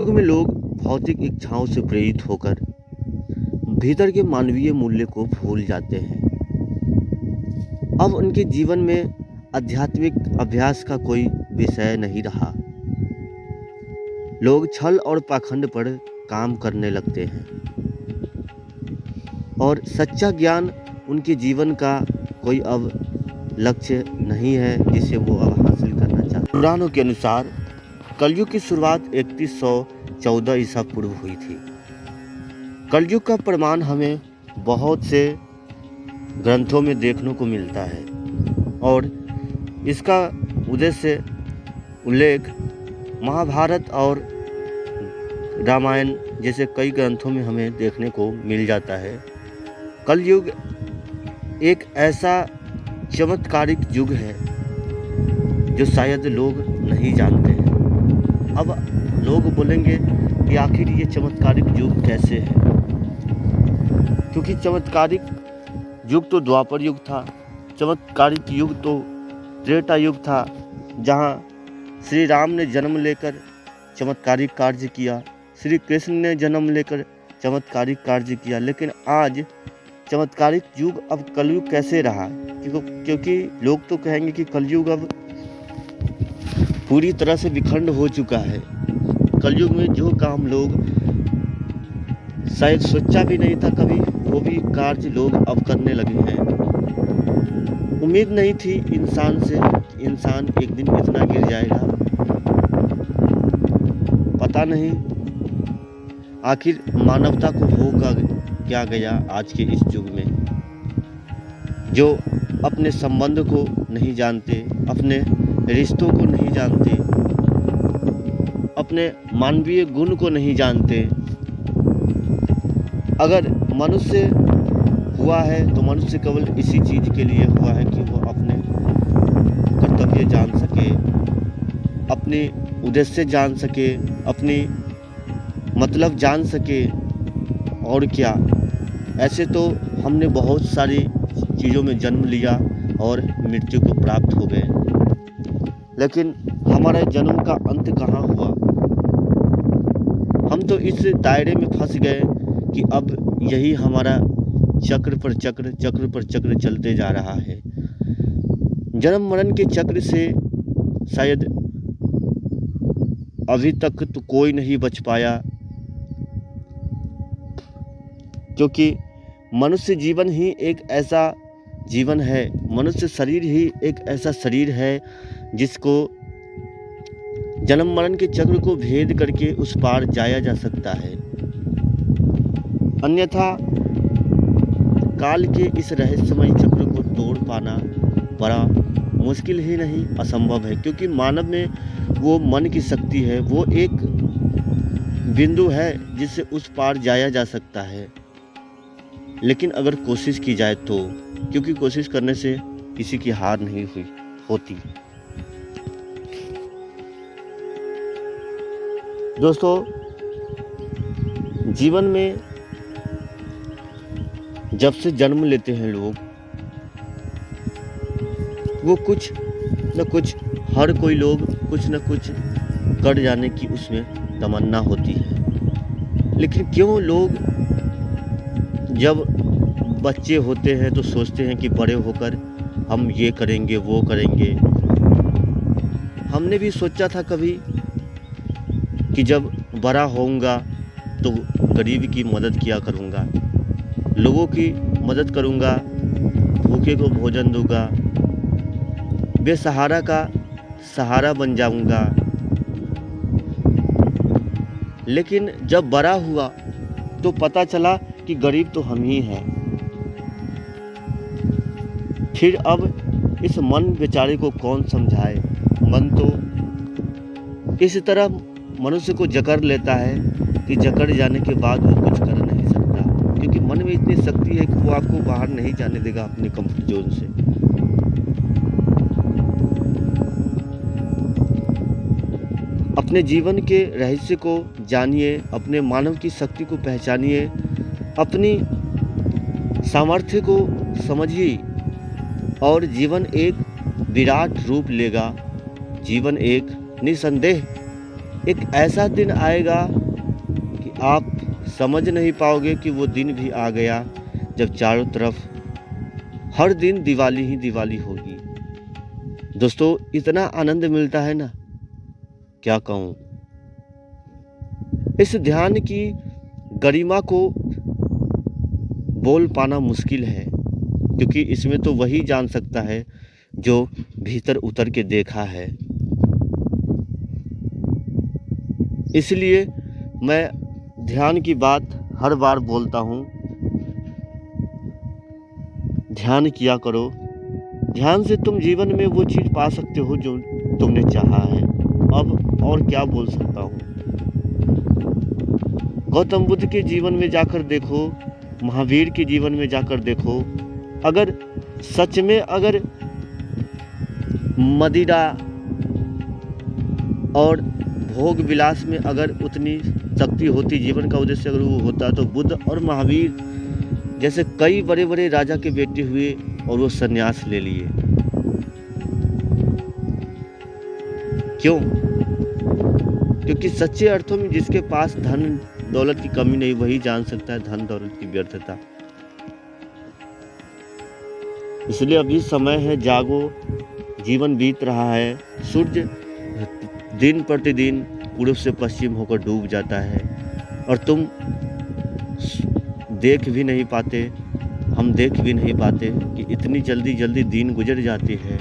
कलयुग में लोग भौतिक इच्छाओं से प्रेरित होकर भीतर के मानवीय मूल्य को भूल जाते हैं। अब उनके जीवन में आध्यात्मिक अभ्यास का कोई विषय नहीं रहा। लोग छल और पाखंड पर काम करने लगते हैं और सच्चा ज्ञान उनके जीवन का कोई अब लक्ष्य नहीं है जिसे वो अब हासिल करना चाहते हैं। पुराणों के अनुसार कलयुग की शुरुआत 3114 ईसा पूर्व हुई थी। कलयुग का प्रमाण हमें बहुत से ग्रंथों में देखने को मिलता है और इसका उद्देश्य उल्लेख महाभारत और रामायण जैसे कई ग्रंथों में हमें देखने को मिल जाता है। कलयुग एक ऐसा चमत्कारिक युग है जो शायद लोग नहीं जानते हैं। अब लोग बोलेंगे कि आखिर ये चमत्कारिक युग कैसे है, क्योंकि चमत्कारिक युग तो द्वापर युग था, चमत्कारिक युग तो त्रेता युग था, जहाँ श्री राम ने जन्म लेकर चमत्कारिक कार्य किया, श्री कृष्ण ने जन्म लेकर चमत्कारिक कार्य किया। लेकिन आज चमत्कारिक युग अब कलयुग कैसे रहा? क्योंकि लोग तो कहेंगे कि कलयुग अब पूरी तरह से विखंड हो चुका है। कलयुग में जो काम लोग शायद सोचा भी नहीं था कभी, वो भी कार्य लोग अब करने लगे हैं। उम्मीद नहीं थी इंसान से कि इंसान एक दिन इतना गिर जाएगा। पता नहीं आखिर मानवता को होगा क्या गया आज के इस युग में, जो अपने संबंध को नहीं जानते, अपने रिश्तों को नहीं जानते, अपने मानवीय गुण को नहीं जानते। अगर मनुष्य हुआ है तो मनुष्य केवल इसी चीज़ के लिए हुआ है कि वो अपने कर्तव्य जान सके, अपने उद्देश्य जान सके, अपनी मतलब जान सके। और क्या, ऐसे तो हमने बहुत सारी चीज़ों में जन्म लिया और मृत्यु को प्राप्त हो गए, लेकिन हमारा जन्म का अंत कहाँ हुआ? हम तो इस दायरे में फंस गए कि अब यही हमारा चक्र पर चक्र चलते जा रहा है। जन्म मरण के चक्र से शायद अभी तक तो कोई नहीं बच पाया, क्योंकि मनुष्य जीवन ही एक ऐसा जीवन है, मनुष्य शरीर ही एक ऐसा शरीर है जिसको जन्म मरण के चक्र को भेद करके उस पार जाया जा सकता है। अन्यथा काल के इस रहस्यमय चक्र को तोड़ पाना बड़ा मुश्किल ही नहीं, असंभव है। क्योंकि मानव में वो मन की शक्ति है, वो एक बिंदु है जिससे उस पार जाया जा सकता है, लेकिन अगर कोशिश की जाए तो, क्योंकि कोशिश करने से किसी की हार नहीं होती। दोस्तों, जीवन में जब से जन्म लेते हैं लोग, वो कुछ न कुछ, हर कोई लोग कुछ न कुछ कर जाने की उसमें तमन्ना होती है। लेकिन क्यों लोग जब बच्चे होते हैं तो सोचते हैं कि बड़े होकर हम ये करेंगे वो करेंगे। हमने भी सोचा था कभी कि जब बड़ा होऊंगा तो गरीब की मदद किया करूंगा, लोगों की मदद करूंगा, भूखे को भोजन दूंगा, बेसहारा का सहारा बन जाऊंगा। लेकिन जब बड़ा हुआ तो पता चला कि गरीब तो हम ही हैं। फिर अब इस मन बेचारे को कौन समझाए? मन तो इस तरह मनुष्य को जकड़ लेता है कि जकड़ जाने के बाद वो कुछ कर नहीं सकता, क्योंकि मन में इतनी शक्ति है कि वो आपको बाहर नहीं जाने देगा अपने कंफर्ट जोन से। अपने जीवन के रहस्य को जानिए, अपने मानव की शक्ति को पहचानिए, अपनी सामर्थ्य को समझिए और जीवन एक विराट रूप लेगा। जीवन एक निसंदेह एक ऐसा दिन आएगा कि आप समझ नहीं पाओगे कि वो दिन भी आ गया जब चारों तरफ हर दिन दिवाली ही दिवाली होगी। दोस्तों, इतना आनंद मिलता है ना, क्या कहूँ। इस ध्यान की गरिमा को बोल पाना मुश्किल है, क्योंकि इसमें तो वही जान सकता है जो भीतर उतर के देखा है। इसलिए मैं ध्यान की बात हर बार बोलता हूँ, ध्यान किया करो। ध्यान से तुम जीवन में वो चीज़ पा सकते हो जो तुमने चाहा है। अब और क्या बोल सकता हूँ। गौतम बुद्ध के जीवन में जाकर देखो, महावीर के जीवन में जाकर देखो, अगर सच में अगर मदिरा और भोग विलास में अगर उतनी शक्ति होती, जीवन का उद्देश्य अगर वो होता, तो बुद्ध और महावीर जैसे कई बड़े बड़े राजा के बेटे हुए और वो संन्यास ले लिए। क्यों? क्योंकि सच्चे अर्थों में जिसके पास धन दौलत की कमी नहीं, वही जान सकता है धन दौलत की व्यर्थता। इसलिए अभी समय है, जागो। जीवन बीत रहा है, सूर्य दिन प्रतिदिन पूर्व से पश्चिम होकर डूब जाता है और तुम देख भी नहीं पाते, हम देख भी नहीं पाते कि इतनी जल्दी जल्दी दिन गुजर जाती है।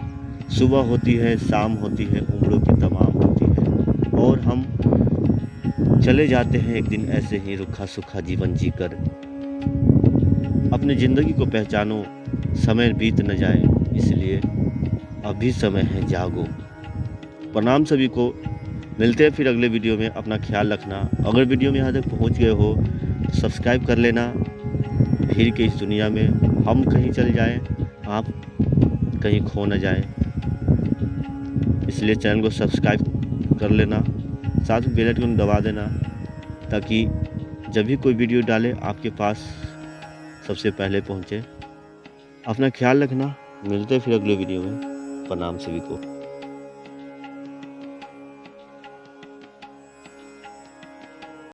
सुबह होती है, शाम होती है, उम्रों की तमाम होती है और हम चले जाते हैं एक दिन ऐसे ही रूखा सूखा जीवन जीकर। अपनी ज़िंदगी को पहचानो, समय बीत न जाए, इसलिए अभी समय है, जागो। प्रणाम सभी को, मिलते हैं फिर अगले वीडियो में। अपना ख्याल रखना। अगर वीडियो में यहाँ तक पहुँच गए हो तो सब्सक्राइब कर लेना। भीड़ के इस दुनिया में हम कहीं चले जाएं, आप कहीं खो न जाएं, इसलिए चैनल को सब्सक्राइब कर लेना, साथ में बेल आइकन दबा देना, ताकि जब भी कोई वीडियो डाले आपके पास सबसे पहले पहुँचे। अपना ख्याल रखना। मिलते हैं फिर अगले वीडियो में। प्रणाम सभी को।